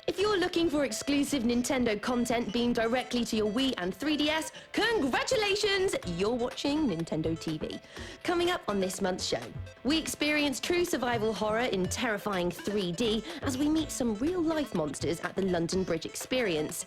If you're looking for exclusive Nintendo content beamed directly to your Wii and 3DS, congratulations! You're watching Nintendo TV. Coming up on this month's show, we experience true survival horror in terrifying 3D as we meet some real-life monsters at the London Bridge Experience.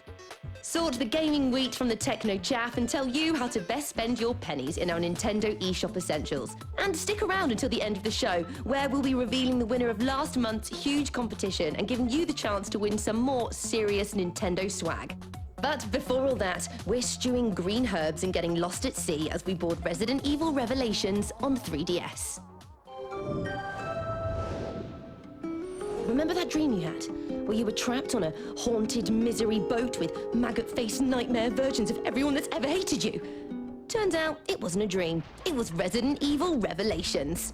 Sort the gaming wheat from the techno chaff and tell you how to best spend your pennies in our Nintendo eShop essentials. And stick around until the end of the show, where we'll be revealing the winner of last month's huge competition and giving you the chance to win some more serious Nintendo swag. But before all that, we're stewing green herbs and getting lost at sea as we board Resident Evil Revelations on 3DS. Remember that dream you had, where you were trapped on a haunted misery boat with maggot-faced nightmare versions of everyone that's ever hated you? Turns out it wasn't a dream. It was Resident Evil Revelations.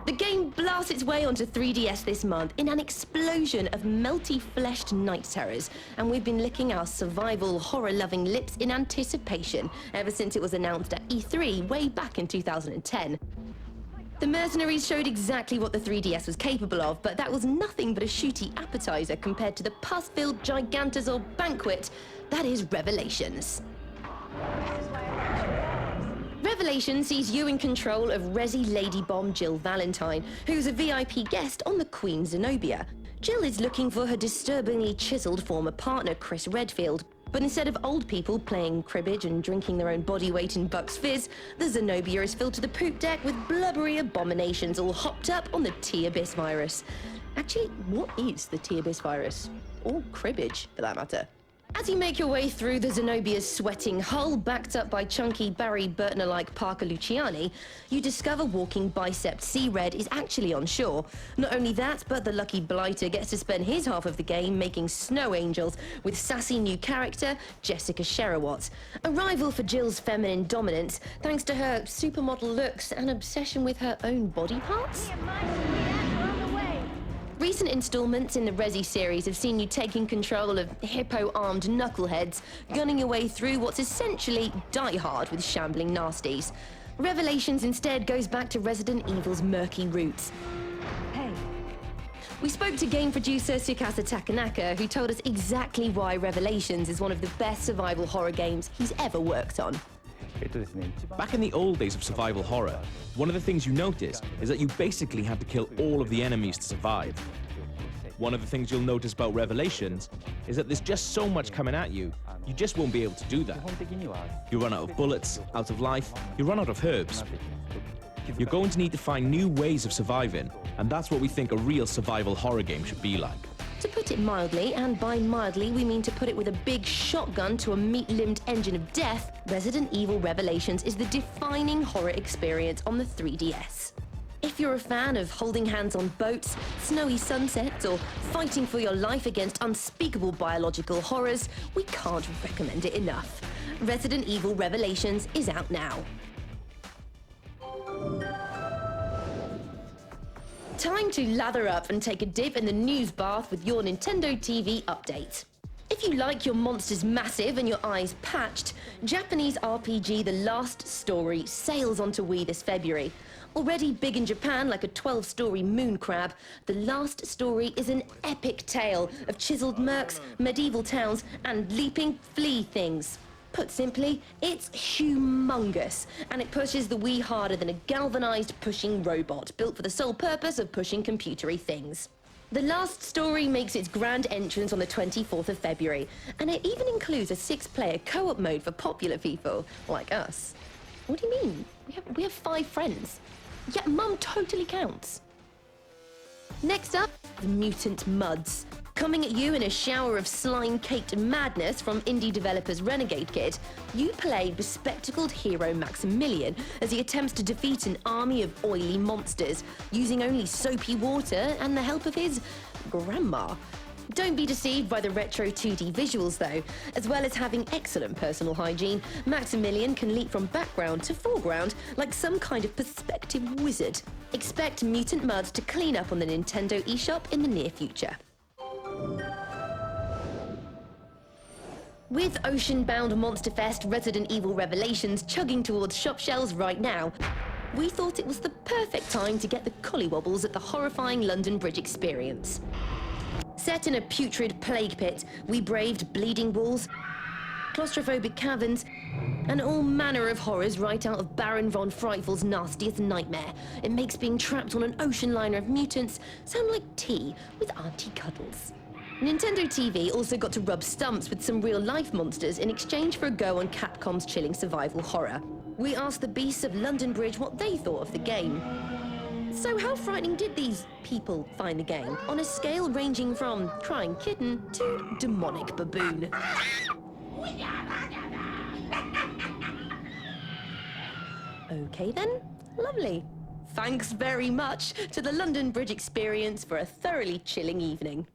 The game blasts its way onto 3DS this month in an explosion of melty-fleshed night terrors, and we've been licking our survival horror-loving lips in anticipation ever since it was announced at E3 way back in 2010. The mercenaries showed exactly what the 3DS was capable of, but that was nothing but a shooty appetizer compared to the pus-filled gigantosaur banquet that is Revelations. Revelations sees you in control of Resi Lady Bomb Jill Valentine, who's a VIP guest on the Queen Zenobia. Jill is looking for her disturbingly chiseled former partner, Chris Redfield. But instead of old people playing cribbage and drinking their own body weight in Buck's Fizz, the Zenobia is filled to the poop deck with blubbery abominations all hopped up on the T-Abyss virus. Actually, what is the T-Abyss virus? Or cribbage, for that matter. As you make your way through the Zenobia's sweating hull, backed up by chunky Barry Bertner-like Parker Luciani, you discover walking bicep Sea-Red is actually on shore. Not only that, but the lucky blighter gets to spend his half of the game making snow angels with sassy new character Jessica Sherowat, a rival for Jill's feminine dominance thanks to her supermodel looks and obsession with her own body parts. Recent installments in the Resi series have seen you taking control of hippo-armed knuckleheads, gunning your way through what's essentially Die Hard with shambling nasties. Revelations instead goes back to Resident Evil's murky roots. Hey. We spoke to game producer Tsukasa Takanaka, who told us exactly why Revelations is one of the best survival horror games he's ever worked on. Back in the old days of survival horror, one of the things you notice is that you basically had to kill all of the enemies to survive. One of the things you'll notice about Revelations is that there's just so much coming at you, you just won't be able to do that. You run out of bullets, out of life, you run out of herbs. You're going to need to find new ways of surviving, and that's what we think a real survival horror game should be like. To put it mildly, and by mildly we mean to put it with a big shotgun to a meat-limbed engine of death, Resident Evil Revelations is the defining horror experience on the 3DS. If you're a fan of holding hands on boats, snowy sunsets, or fighting for your life against unspeakable biological horrors, we can't recommend it enough. Resident Evil Revelations is out now. Time to lather up and take a dip in the news bath with your Nintendo TV update. If you like your monsters massive and your eyes patched, Japanese RPG The Last Story sails onto Wii this February. Already big in Japan like a 12-story moon crab, The Last Story is an epic tale of chiseled mercs, medieval towns, and leaping flea things. Put simply, it's humongous, and it pushes the Wii harder than a galvanized pushing robot built for the sole purpose of pushing computery things. The Last Story makes its grand entrance on the 24th of February, and it even includes a 6-player co-op mode for popular people, like us. What do you mean? We have 5 friends. Yeah, Mum totally counts. Next up, the Mutant Muds. Coming at you in a shower of slime-caked madness from indie developers Renegade Kid, you play bespectacled hero Maximilian as he attempts to defeat an army of oily monsters, using only soapy water and the help of his grandma. Don't be deceived by the retro 2D visuals though. As well as having excellent personal hygiene, Maximilian can leap from background to foreground like some kind of perspective wizard. Expect Mutant Muds to clean up on the Nintendo eShop in the near future. With ocean-bound Monster Fest Resident Evil Revelations chugging towards shop shelves right now, we thought it was the perfect time to get the collywobbles at the horrifying London Bridge experience. Set in a putrid plague pit, we braved bleeding walls, claustrophobic caverns, and all manner of horrors right out of Baron von Frightful's nastiest nightmare. It makes being trapped on an ocean liner of mutants sound like tea with Auntie Cuddles. Nintendo TV also got to rub stumps with some real-life monsters in exchange for a go on Capcom's chilling survival horror. We asked the beasts of London Bridge what they thought of the game. So how frightening did these people find the game, on a scale ranging from crying kitten to demonic baboon? Okay then, lovely. Thanks very much to the London Bridge experience for a thoroughly chilling evening.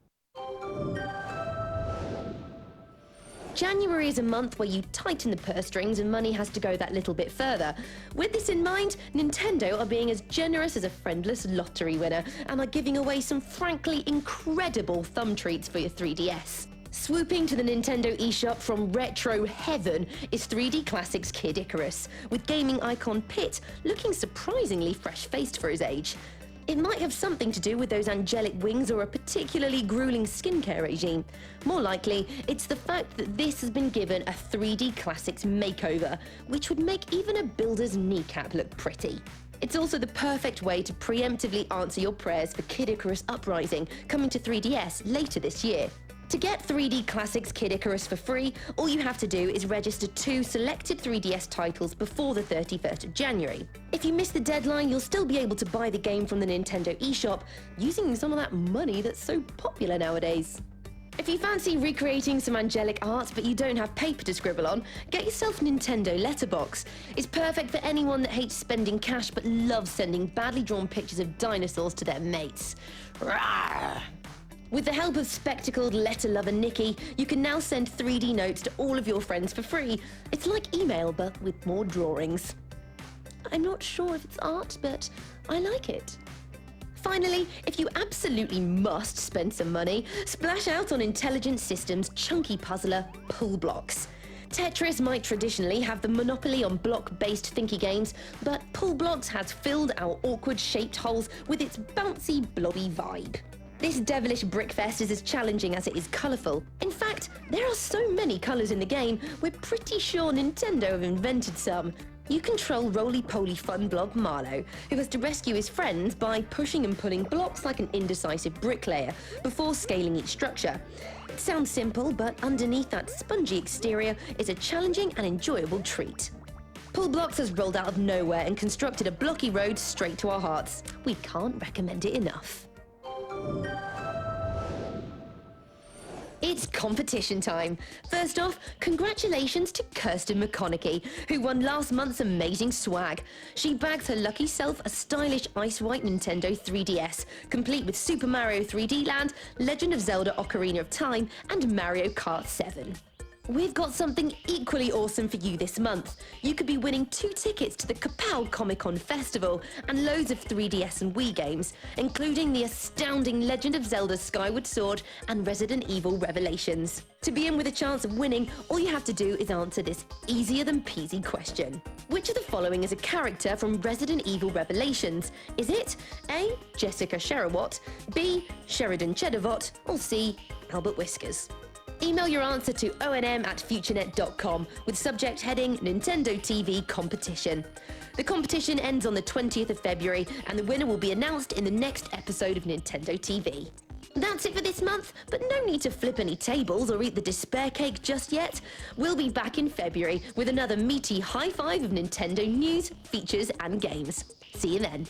January is a month where you tighten the purse strings and money has to go that little bit further. With this in mind, Nintendo are being as generous as a friendless lottery winner and are giving away some frankly incredible thumb treats for your 3DS. Swooping to the Nintendo eShop from retro heaven is 3D Classics Kid Icarus, with gaming icon Pit looking surprisingly fresh-faced for his age. It might have something to do with those angelic wings or a particularly grueling skincare regime. More likely, it's the fact that this has been given a 3D Classics makeover, which would make even a builder's kneecap look pretty. It's also the perfect way to preemptively answer your prayers for Kid Icarus Uprising, coming to 3DS later this year. To get 3D Classics Kid Icarus for free, all you have to do is register 2 selected 3DS titles before the 31st of January. If you miss the deadline, you'll still be able to buy the game from the Nintendo eShop using some of that money that's so popular nowadays. If you fancy recreating some angelic art but you don't have paper to scribble on, get yourself Nintendo Letterbox. It's perfect for anyone that hates spending cash but loves sending badly drawn pictures of dinosaurs to their mates. Rawr! With the help of spectacled letter lover Nikki, you can now send 3D notes to all of your friends for free. It's like email, but with more drawings. I'm not sure if it's art, but I like it. Finally, if you absolutely must spend some money, splash out on Intelligent Systems' chunky puzzler, Pool Blocks. Tetris might traditionally have the monopoly on block-based thinky games, but Pool Blocks has filled our awkward-shaped holes with its bouncy, blobby vibe. This devilish brickfest is as challenging as it is colourful. In fact, there are so many colours in the game, we're pretty sure Nintendo have invented some. You control roly-poly fun blob Marlow, who has to rescue his friends by pushing and pulling blocks like an indecisive bricklayer before scaling each structure. It sounds simple, but underneath that spongy exterior is a challenging and enjoyable treat. Pool Blocks has rolled out of nowhere and constructed a blocky road straight to our hearts. We can't recommend it enough. It's competition time. First off, congratulations to Kirsten McConaughey, who won last month's amazing swag. She bagged her lucky self a stylish ice-white Nintendo 3DS, complete with Super Mario 3D Land, Legend of Zelda Ocarina of Time, and Mario Kart 7. We've got something equally awesome for you this month. You could be winning 2 tickets to the Kapow Comic-Con Festival and loads of 3DS and Wii games, including the astounding Legend of Zelda Skyward Sword and Resident Evil Revelations. To be in with a chance of winning, all you have to do is answer this easier-than-peasy question. Which of the following is a character from Resident Evil Revelations? Is it A. Jessica Sherriwatt, B. Sheridan Cheddarvot, or C. Albert Whiskers? Email your answer to onm@futurenet.com with subject heading Nintendo TV Competition. The competition ends on the 20th of February and the winner will be announced in the next episode of Nintendo TV. That's it for this month, but no need to flip any tables or eat the despair cake just yet. We'll be back in February with another meaty high five of Nintendo news, features and games. See you then.